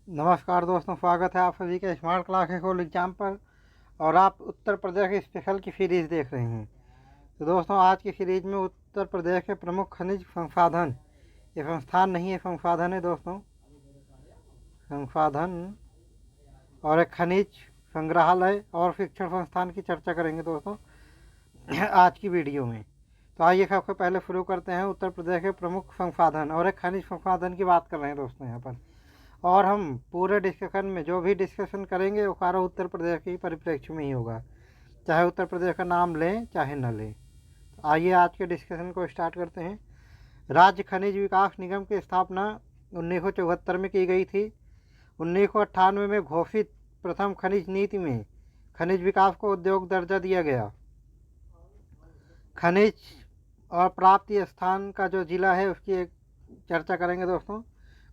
नमस्कार दोस्तों, स्वागत है आप सभी के स्मार्ट क्लास एकोल एग्जाम पर। और आप उत्तर प्रदेश के स्पेशल की सीरीज़ देख रहे हैं। तो दोस्तों, आज की सीरीज में उत्तर प्रदेश के प्रमुख खनिज संसाधन, ये संस्थान नहीं है, संसाधन है दोस्तों, संसाधन और एक खनिज संग्रहालय और शिक्षण संस्थान की चर्चा करेंगे दोस्तों आज की वीडियो में। तो आइए सबसे पहले शुरू करते हैं उत्तर प्रदेश के प्रमुख संसाधन और एक खनिज संसाधन की बात कर रहे हैं दोस्तों यहाँ पर। और हम पूरे डिस्कशन में जो भी डिस्कशन करेंगे वो सारा उत्तर प्रदेश के परिप्रेक्ष्य में ही होगा, चाहे उत्तर प्रदेश का नाम लें चाहे न लें। तो आइए आज के डिस्कशन को स्टार्ट करते हैं। राज्य खनिज विकास निगम की स्थापना 1974 में की गई थी। 1998 में घोषित प्रथम खनिज नीति में खनिज विकास को उद्योग दर्जा दिया गया। खनिज और प्राप्ति स्थान का जो जिला है उसकी एक चर्चा करेंगे दोस्तों,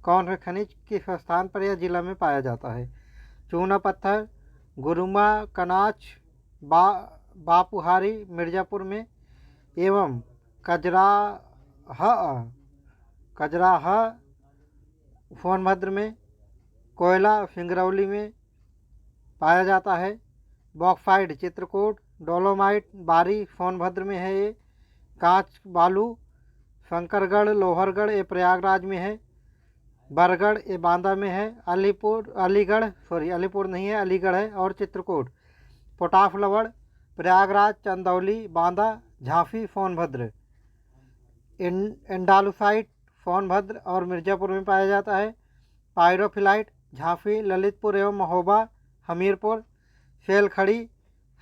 कौन से खनिज किस स्थान पर या जिला में पाया जाता है। चूना पत्थर गुरुमा कनाच बापुहारी मिर्ज़ापुर में एवं कजराह सोनभद्र में। कोयला सिंगरौली में पाया जाता है। बॉक्साइट चित्रकूट, डोलोमाइट बारी सोनभद्र में है ये। कांच बालू शंकरगढ़ लोहरगढ़ ये प्रयागराज में है। बरगढ़ ये बांदा में है। अलीगढ़ नहीं है, अलीगढ़ है। और चित्रकूट। पोटाश लवण प्रयागराज, चंदौली, बांदा, झांसी, सोनभद्र। एंडालुसाइट सोनभद्र और मिर्ज़ापुर में पाया जाता है। पायरोफिलाइट झांसी, ललितपुर एवं महोबा, हमीरपुर। सेलखड़ी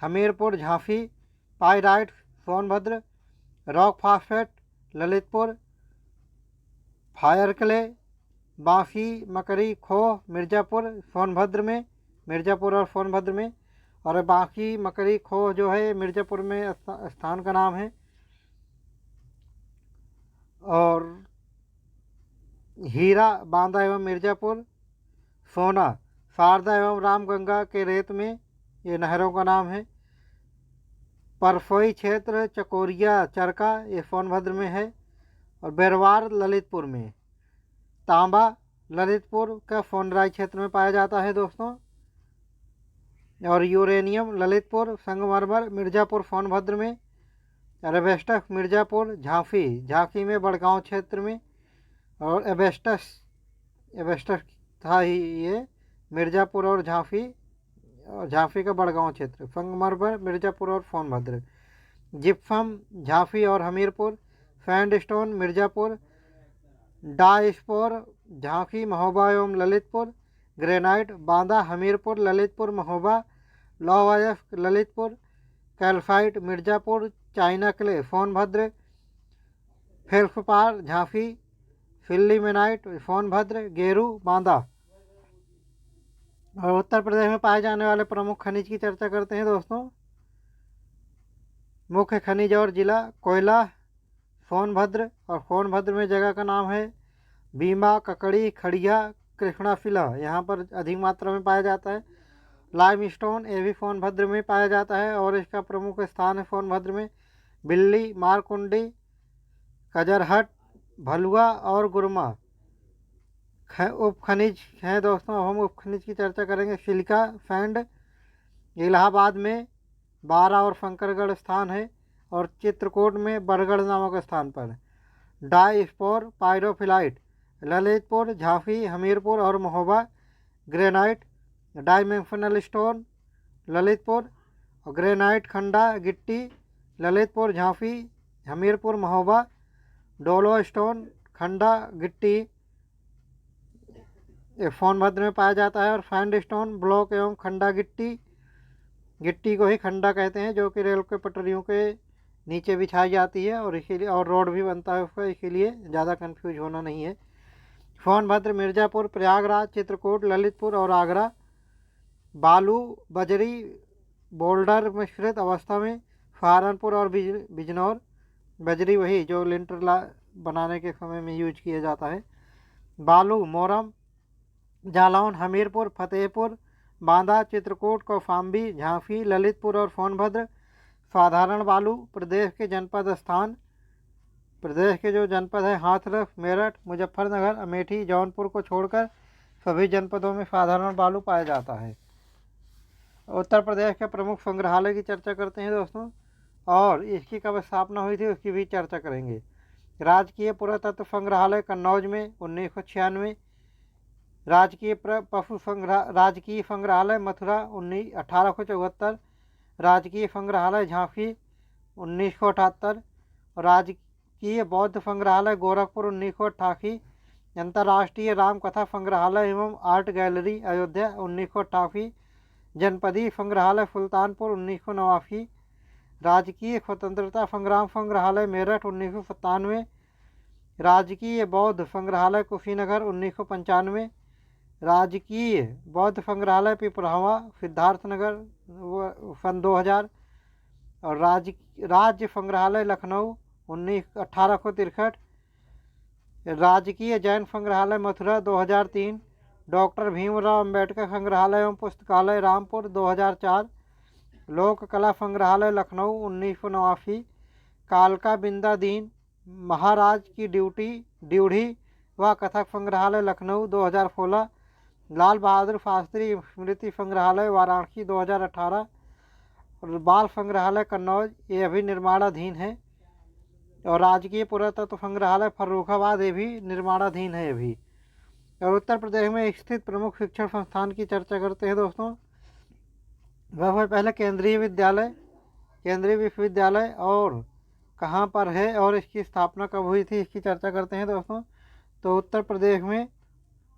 Hamirpur, Jhansi. Pyrite Sonbhadra. Rock phosphate Lalitpur. Fire clay Bansi Makri Khoh Mirzapur Sonbhadra में, मिर्ज़ापुर और सोनभद्र में। और बांसी मकरी खोह जो है मिर्ज़ापुर में स्थान का नाम है। और हीरा बांदा एवं मिर्ज़ापुर। सोना शारदा एवं रामगंगा के रेत में, ये नहरों का नाम है। परसोई क्षेत्र चकोरिया चरका ये सोनभद्र में है। और बेरवार ललितपुर में। तांबा ललितपुर का सोनराय क्षेत्र में पाया जाता है दोस्तों। और यूरेनियम ललितपुर, संगमरमर मिर्ज़ापुर सोनभद्र में। एवेस्टस मिर्ज़ापुर, झांसी में बड़गांव क्षेत्र में। और एवेस्टस था ही ये मिर्ज़ापुर और झांसी का बड़गांव क्षेत्र। संगमरमर मिर्ज़ापुर और सोनभद्र। जिप्सम झांसी और हमीरपुर। सैंडस्टोन मिर्ज़ापुर। डाइस्पोर झांसी महोबा एवं ललितपुर। ग्रेनाइट बांदा, हमीरपुर, ललितपुर, महोबा। लौह Lalitpur. Calcite Mirzapur. China clay Sonbhadra. Feldspar Jhansi. Sillimanite Sonbhadra. गेरू बांदा। और उत्तर प्रदेश में पाए जाने वाले प्रमुख खनिज की चर्चा करते हैं दोस्तों। मुख्य खनिज और जिला कोयला सोनभद्र, और सोनभद्र में जगह का नाम है भीमा, ककड़ी, खड़िया, कृष्णाशिला, यहाँ पर अधिक मात्रा में पाया जाता है। लाइमस्टोन ये भी सोनभद्र में पाया जाता है और इसका प्रमुख स्थान है सोनभद्र में। बिल्ली, मारकुंडी, कजरहट, भलुआ और गुरमा उप खनिज हैं दोस्तों। हम उप खनिज की चर्चा करेंगे। सिलिका सैंड इलाहाबाद में 12 और शंकरगढ़ स्थान है। और चित्रकूट में बरगढ़ नामक स्थान पर। डाइस्पोर पायरोफिलाइट ललितपुर, झांसी, हमीरपुर और Mahoba. Granite dimensional stone Lalitpur. और ग्रेनाइट खंडा गिट्टी ललितपुर, झांसी, हमीरपुर, महोबा। डोलो स्टोन खंडा गिट्टी सोनभद्र में पाया जाता है। और सैंडस्टोन ब्लॉक एवं खंडा गिट्टी को ही खंडा कहते हैं, जो कि रेल के पटरियों के नीचे बिछाई जाती है और इसीलिए और रोड भी बनता है उसका, इसीलिए ज़्यादा कंफ्यूज होना नहीं है। सोनभद्र, मिर्ज़ापुर, प्रयागराज, चित्रकूट, ललितपुर और आगरा। बालू बजरी बोल्डर मिश्रित अवस्था में सहारनपुर और बिजनौर। बजरी वही जो लिंटर बनाने के समय में यूज किया जाता है। बालू मोरम, जालौन, हमीरपुर, फतेहपुर, बांदा, चित्रकूट, कौशाम्बी, झांसी, ललितपुर और सोनभद्र। साधारण बालू प्रदेश के जनपद स्थान प्रदेश के जो जनपद है हाथरस, मेरठ, मुजफ्फरनगर, अमेठी, जौनपुर को छोड़कर सभी जनपदों में साधारण बालू पाया जाता है। उत्तर प्रदेश के प्रमुख संग्रहालय की चर्चा करते हैं दोस्तों, और इसकी कब स्थापना हुई थी उसकी भी चर्चा करेंगे। राजकीय पुरातत्व संग्रहालय कन्नौज में 1996, राजकीय संग्रहालय मथुरा 1874, राजकीय संग्रहालय झांसी 1978, राजकीय बौद्ध संग्रहालय गोरखपुर 1988, अंतर्राष्ट्रीय रामकथा संग्रहालय एवं आर्ट गैलरी अयोध्या 1988, जनपदीय संग्रहालय सुल्तानपुर 1989, राजकीय स्वतंत्रता संग्राम संग्रहालय मेरठ 1997, राजकीय बौद्ध संग्रहालय कुशीनगर 1995, राजकीय बौद्ध संग्रहालय पिपरहवा सिद्धार्थनगर सन 2000, और राज्य संग्रहालय लखनऊ 1863, राजकीय जैन संग्रहालय मथुरा 2003, डॉक्टर भीमराव अंबेडकर संग्रहालय एवं पुस्तकालय रामपुर 2004, लोक कला संग्रहालय लखनऊ 1989, कालका बिंदा दीन महाराज की ड्यूढ़ी व कथक संग्रहालय लखनऊ 2016, लाल बहादुर शास्त्री स्मृति संग्रहालय वाराणसी 2018, और बाल संग्रहालय कन्नौज ये अभी निर्माणाधीन है, और राजकीय पुरातत्व संग्रहालय फर्रुखाबाद ये भी निर्माणाधीन है अभी। और उत्तर प्रदेश में स्थित प्रमुख शिक्षण संस्थान की चर्चा करते हैं दोस्तों। वह पहले केंद्रीय विश्वविद्यालय और कहाँ पर है और इसकी स्थापना कब हुई थी इसकी चर्चा करते हैं दोस्तों। तो उत्तर प्रदेश में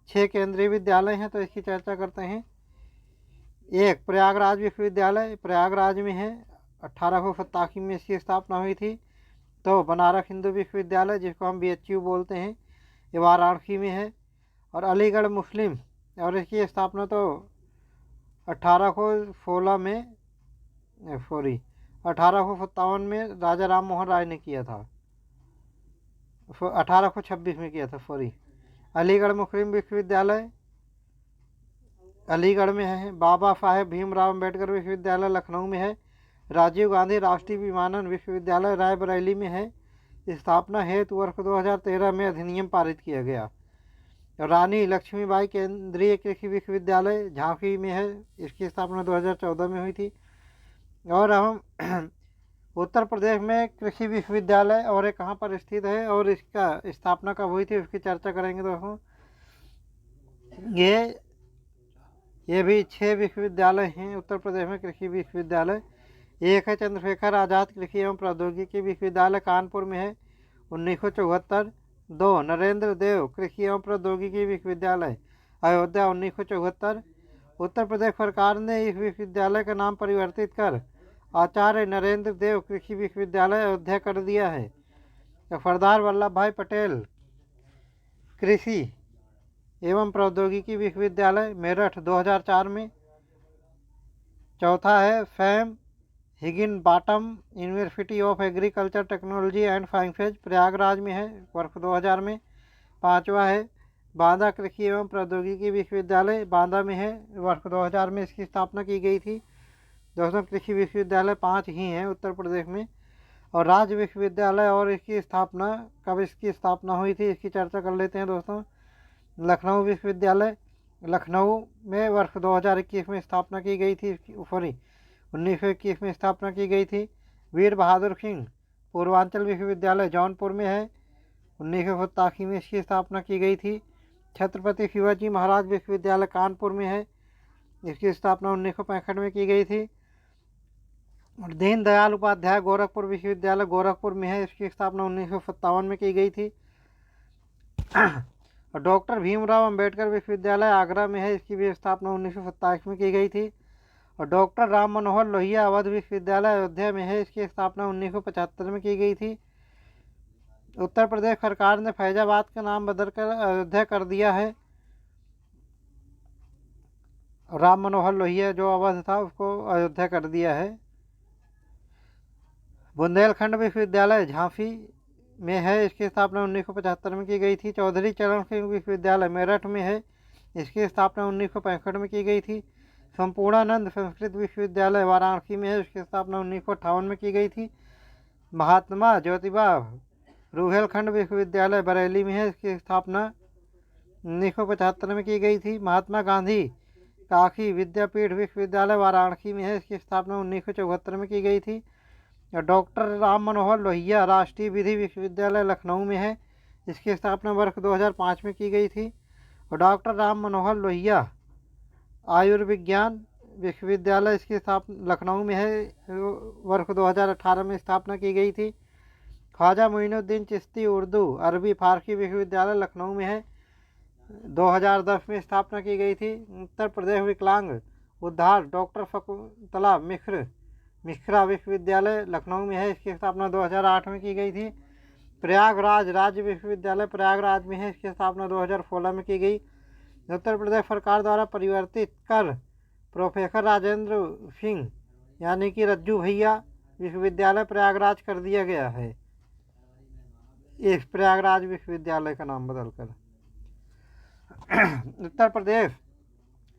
6 केंद्रीय विद्यालय हैं, तो इसकी चर्चा करते हैं। एक प्रयागराज विश्वविद्यालय प्रयागराज में है, 1887 में इसकी स्थापना हुई थी। तो बनारस हिंदू विश्वविद्यालय जिसको हम BHU बोलते हैं ये वाराणसी में है। और अलीगढ़ मुस्लिम, और इसकी स्थापना तो 1857 में राजा राम मोहन राय ने किया था, 1826 में किया था सॉरी। अलीगढ़ मुस्लिम विश्वविद्यालय अलीगढ़ में है। बाबा साहेब भीमराव अंबेडकर विश्वविद्यालय लखनऊ में है। राजीव गांधी राष्ट्रीय विमानन विश्वविद्यालय रायबरेली में है। स्थापना हेतु वर्ष 2013 में अधिनियम पारित किया गया। रानी लक्ष्मीबाई केंद्रीय कृषि विश्वविद्यालय झांसी में है, इसकी स्थापना 2014 में हुई थी। और हम उत्तर प्रदेश में कृषि विश्वविद्यालय और कहाँ पर स्थित है और इसका स्थापना कब हुई थी उसकी चर्चा करेंगे दोस्तों। ये भी 6 विश्वविद्यालय हैं उत्तर प्रदेश में कृषि विश्वविद्यालय। एक है चंद्रशेखर आज़ाद कृषि एवं प्रौद्योगिकी विश्वविद्यालय कानपुर में है, 1974। 2 नरेंद्र देव कृषि एवं प्रौद्योगिकी विश्वविद्यालय अयोध्या 1974। उत्तर प्रदेश सरकार ने इस विश्वविद्यालय का नाम परिवर्तित कर आचार्य नरेंद्र देव कृषि विश्वविद्यालय अयोध्या कर दिया है। सरदार वल्लभ भाई पटेल कृषि एवं प्रौद्योगिकी विश्वविद्यालय मेरठ 2004 में। चौथा है Sam Higginbottom university of agriculture technology and sciences Prayagraj में है, वर्ष 2000 में। 5वां है बांदा कृषि एवं प्रौद्योगिकी विश्वविद्यालय बांदा में है, वर्ष 2000 में इसकी स्थापना की गई थी। दोस्तों कृषि विश्वविद्यालय 5 ही हैं उत्तर प्रदेश में। और राज्य विश्वविद्यालय और इसकी स्थापना हुई थी इसकी चर्चा कर लेते हैं दोस्तों। लखनऊ विश्वविद्यालय लखनऊ में वर्ष 2021 में स्थापना की गई थी, 1921 में स्थापना की गई थी। वीर बहादुर सिंह पूर्वांचल विश्वविद्यालय जौनपुर में है, 1987 में इसकी स्थापना की गई थी। छत्रपति शिवाजी महाराज विश्वविद्यालय कानपुर में है, इसकी स्थापना 1965 में की गई थी। और दीनदयाल उपाध्याय गोरखपुर विश्वविद्यालय गोरखपुर में है, इसकी स्थापना 1957 में की गई थी। और डॉक्टर भीमराव अंबेडकर विश्वविद्यालय आगरा में है, इसकी भी स्थापना 1927 में की गई थी। और डॉक्टर राम मनोहर लोहिया अवध विश्वविद्यालय अयोध्या में है, इसकी स्थापना 1975 में की गई थी। उत्तर प्रदेश सरकार ने फैजाबाद का नाम बदलकर अयोध्या कर दिया है। राम मनोहर लोहिया जो अवध था उसको अयोध्या कर दिया है। बुंदेलखंड विश्वविद्यालय झांसी में है, इसकी स्थापना 1975 में की गई थी। चौधरी चरण सिंह विश्वविद्यालय मेरठ में है, इसकी स्थापना 1965 में की गई थी। संपूर्णानंद संस्कृत विश्वविद्यालय वाराणसी में है, इसकी स्थापना 1958 में की गई थी। महात्मा ज्योतिबा रूहेलखंड विश्वविद्यालय बरेली में है, इसकी स्थापना 1975 में की गई थी। महात्मा गांधी काशी विद्यापीठ विश्वविद्यालय वाराणसी में है, इसकी स्थापना 1974 में की गई थी। और डॉक्टर राम मनोहर लोहिया राष्ट्रीय विधि विश्वविद्यालय लखनऊ में है, इसकी स्थापना वर्ष 2005 में की गई थी। और डॉक्टर राम मनोहर लोहिया आयुर्विज्ञान विश्वविद्यालय, इसकी स्थापना लखनऊ में है, वर्ष 2018 में स्थापना की गई थी। ख्वाजा मोइनुद्दीन चिश्ती उर्दू अरबी फारसी विश्वविद्यालय लखनऊ में है, 2010 में स्थापना की गई थी। उत्तर प्रदेश विकलांग उद्धार डॉक्टर शकुंतला मिश्रा विश्वविद्यालय लखनऊ में है, इसकी स्थापना 2008 में की गई थी। प्रयागराज राज्य विश्वविद्यालय प्रयागराज में है, इसकी स्थापना 2016 में की गई। उत्तर प्रदेश सरकार द्वारा परिवर्तित कर प्रोफेसर राजेंद्र सिंह यानी कि रज्जू भैया विश्वविद्यालय प्रयागराज कर दिया गया है, इस प्रयागराज विश्वविद्यालय का नाम बदलकर। उत्तर प्रदेश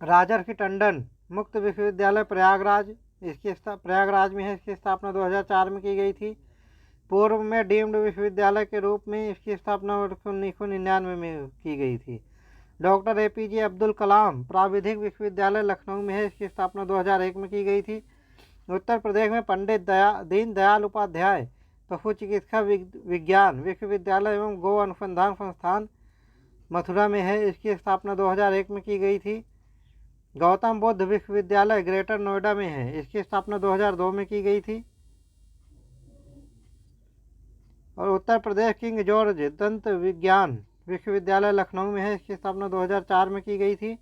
राजर्षि टंडन मुक्त विश्वविद्यालय प्रयागराज, इसकी प्रयागराज में है, इसकी स्थापना 2004 में की गई थी। पूर्व में डीम्ड विश्वविद्यालय के रूप में इसकी स्थापना 1999 में की गई थी। डॉक्टर APJ अब्दुल कलाम प्राविधिक विश्वविद्यालय लखनऊ में है, इसकी स्थापना 2001 में की गई थी। उत्तर प्रदेश में पंडित दीनदयाल उपाध्याय पशु चिकित्सा विज्ञान विश्वविद्यालय एवं गो अनुसंधान संस्थान मथुरा में है, इसकी स्थापना 2001 में की गई थी। गौतम बुद्ध विश्वविद्यालय ग्रेटर नोएडा में है, इसकी स्थापना 2002 में की गई थी। और उत्तर प्रदेश किंग जॉर्ज दंत विज्ञान विश्वविद्यालय लखनऊ में है, इसकी स्थापना 2004 में की गई थी।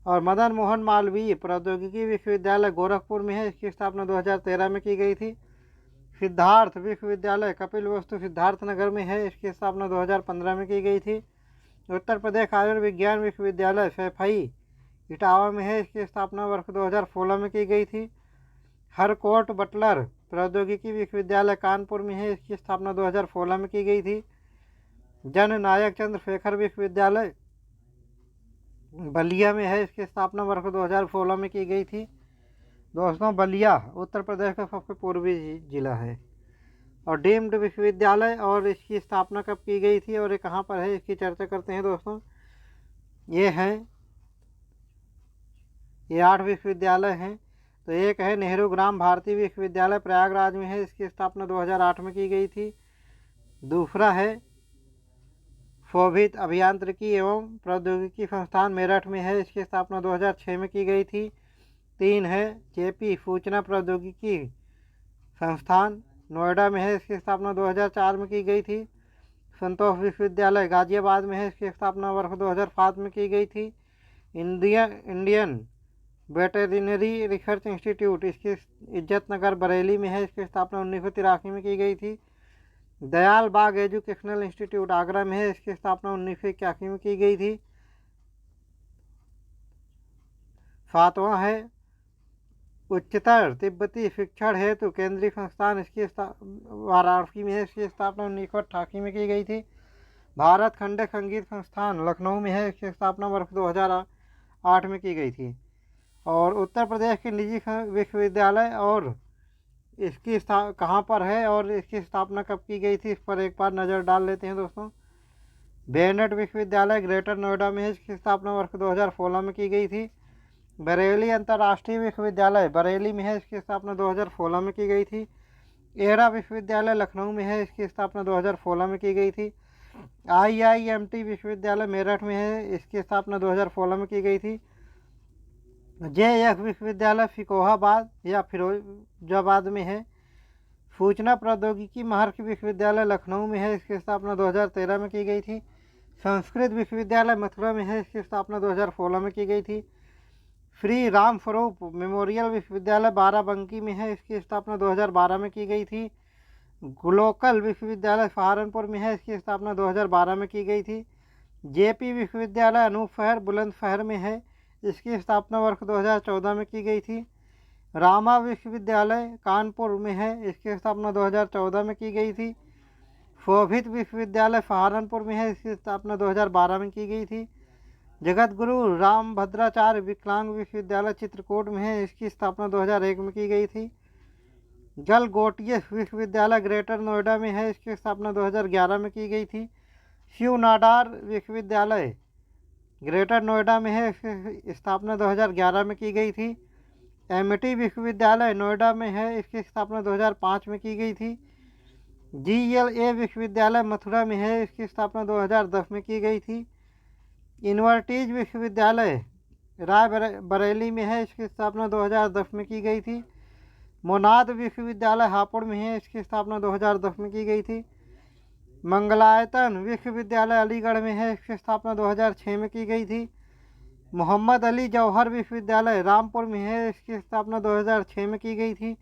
और मदन मोहन मालवीय प्रौद्योगिकी विश्वविद्यालय गोरखपुर में है, इसकी स्थापना 2013 में की गई थी। सिद्धार्थ विश्वविद्यालय कपिल वस्तु सिद्धार्थनगर में है, इसकी स्थापना 2015 में की गई थी। उत्तर प्रदेश आयुर्विज्ञान विश्वविद्यालय सैफई इटावा में है, इसकी स्थापना वर्ष 2016 में की गई थी। हरकोट बटलर प्रौद्योगिकी विश्वविद्यालय कानपुर में है, इसकी स्थापना 2016 में की गई थी। जननायक चंद्रशेखर विश्वविद्यालय बलिया में है, इसकी स्थापना वर्ष 2016 में की गई थी। दोस्तों, बलिया उत्तर प्रदेश का सबसे पूर्वी जिला है। और डीम्ड विश्वविद्यालय और इसकी स्थापना कब की गई थी और ये कहाँ पर है, इसकी चर्चा करते हैं दोस्तों। ये 8 विश्वविद्यालय हैं। तो एक है नेहरू ग्राम भारती विश्वविद्यालय प्रयागराज में है, इसकी स्थापना 2008 में की गई थी। दूसरा है शोभित अभियांत्रिकी एवं प्रौद्योगिकी संस्थान मेरठ में है, इसकी स्थापना 2006 में की गई थी। 3 है JP सूचना प्रौद्योगिकी संस्थान नोएडा में है, इसकी स्थापना 2004 में की गई थी। संतोष विश्वविद्यालय गाजियाबाद में है, इसकी स्थापना वर्ष 2007 में की गई थी। इंडियन वेटरिनरी रिसर्च इंस्टीट्यूट इसकी इज्जत नगर बरेली में है, इसकी स्थापना 1983 में की गई थी। दयाल बाग एजुकेशनल इंस्टीट्यूट आगरा में है, इसकी स्थापना 1981 में की गई थी। 7वां है उच्चतर तिब्बती शिक्षण हेतु केंद्रीय संस्थान, इसकी वाराणसी में है, इसकी स्थापना 1988 में की गई थी। भारत खंडे संगीत संस्थान लखनऊ में है, इसकी स्थापना वर्ष 2008 में की गई थी। और उत्तर प्रदेश के निजी विश्वविद्यालय और इसकी कहाँ पर है और इसकी स्थापना कब की गई थी, इस पर एक बार नज़र डाल लेते हैं दोस्तों। बेनेट विश्वविद्यालय ग्रेटर नोएडा में है, इसकी स्थापना वर्ष 2016 में की गई थी। बरेली अंतर्राष्ट्रीय विश्वविद्यालय बरेली में है, इसकी स्थापना 2016 में की गई थी। एरा विश्वविद्यालय लखनऊ में है, इसकी स्थापना 2016 में की गई थी। IIMT विश्वविद्यालय मेरठ में है, इसकी स्थापना 2016 में की गई थी। JF विश्वविद्यालय फिरोजाबाद या फिरोजाबाद में है। सूचना प्रौद्योगिकी महर्षि विश्वविद्यालय लखनऊ में है, इसकी स्थापना 2013 में की गई थी। संस्कृत विश्वविद्यालय मथुरा में है, इसकी स्थापना 2016 में की गई थी। श्री राम स्वरूप मेमोरियल विश्वविद्यालय बाराबंकी में है, इसकी स्थापना 2012 में की गई थी। ग्लोकल विश्वविद्यालय सहारनपुर में है, इसकी स्थापना 2012 में की गई थी। JP विश्वविद्यालय अनूपशहर बुलंदशहर में है, इसकी स्थापना वर्ष 2014 में की गई थी। रामा विश्वविद्यालय कानपुर में है, इसकी स्थापना 2014 में की गई थी। शोभित विश्वविद्यालय सहारनपुर में है, इसकी स्थापना 2012 में की गई थी। जगत गुरु रामभद्राचार्य विकलांग विश्वविद्यालय चित्रकूट में है, इसकी स्थापना 2001 में की गई थी। गलगोटिया विश्वविद्यालय ग्रेटर नोएडा में है, इसकी स्थापना 2011 में की गई थी। शिव नाडार विश्वविद्यालय ग्रेटर नोएडा में है, इसकी स्थापना 2011 में की गई थी। एमिटी विश्वविद्यालय नोएडा में है, इसकी स्थापना 2005 में की गई थी। GLA विश्वविद्यालय मथुरा में है, इसकी स्थापना 2010 में की गई थी। यूनिवर्सिटीज विश्वविद्यालय रायबरेली में है, इसकी स्थापना 2010 में की गई थी। मोनाद विश्वविद्यालय हापुड़ में है, इसकी स्थापना 2010 में की गई थी। मंगलायतन विश्वविद्यालय अलीगढ़ में है, इसकी स्थापना 2006 में की गई थी। मोहम्मद अली जौहर विश्वविद्यालय रामपुर में है, इसकी स्थापना 2006 में की गई थी।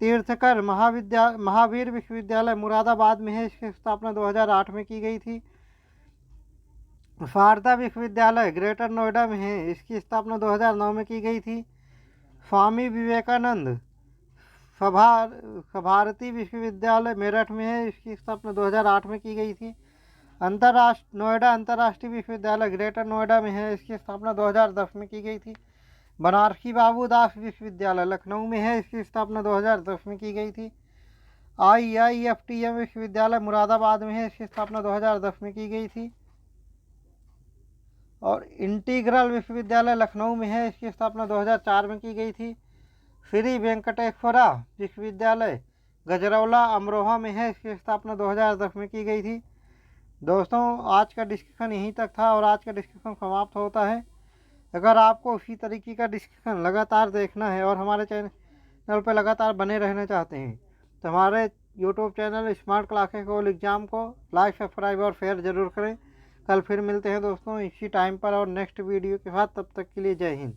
तीर्थकर महावीर विश्वविद्यालय मुरादाबाद में है, इसकी स्थापना 2008 में की गई थी। शारदा विश्वविद्यालय ग्रेटर नोएडा में है, इसकी स्थापना 2009 में की गई थी। स्वामी विवेकानंद भारती विश्वविद्यालय मेरठ में है, इसकी स्थापना 2008 में की गई थी। नोएडा अंतर्राष्ट्रीय विश्वविद्यालय ग्रेटर नोएडा में है, इसकी स्थापना 2010 में की गई थी। बनारसी बाबू दास विश्वविद्यालय लखनऊ में है, इसकी स्थापना 2010 में की गई थी। IIFTM विश्वविद्यालय मुरादाबाद में है, इसकी स्थापना 2010 में की गई थी। और इंटीग्रल विश्वविद्यालय लखनऊ में है, इसकी स्थापना 2004 में की गई थी। श्री वेंकटेश्वरा विश्वविद्यालय गजरौला अमरोहा में है, इसकी स्थापना 2010 में की गई थी। दोस्तों, आज का डिस्कशन यहीं तक था और आज का डिस्कशन समाप्त होता है। अगर आपको उसी तरीके का डिस्कशन लगातार देखना है और हमारे चैनल पर लगातार बने रहना चाहते हैं तो हमारे YouTube channel smart classes all exam को लाइक, सब्सक्राइब और शेयर ज़रूर करें। कल फिर मिलते हैं दोस्तों इसी टाइम पर और नेक्स्ट वीडियो के साथ। तब तक के लिए जय हिंद।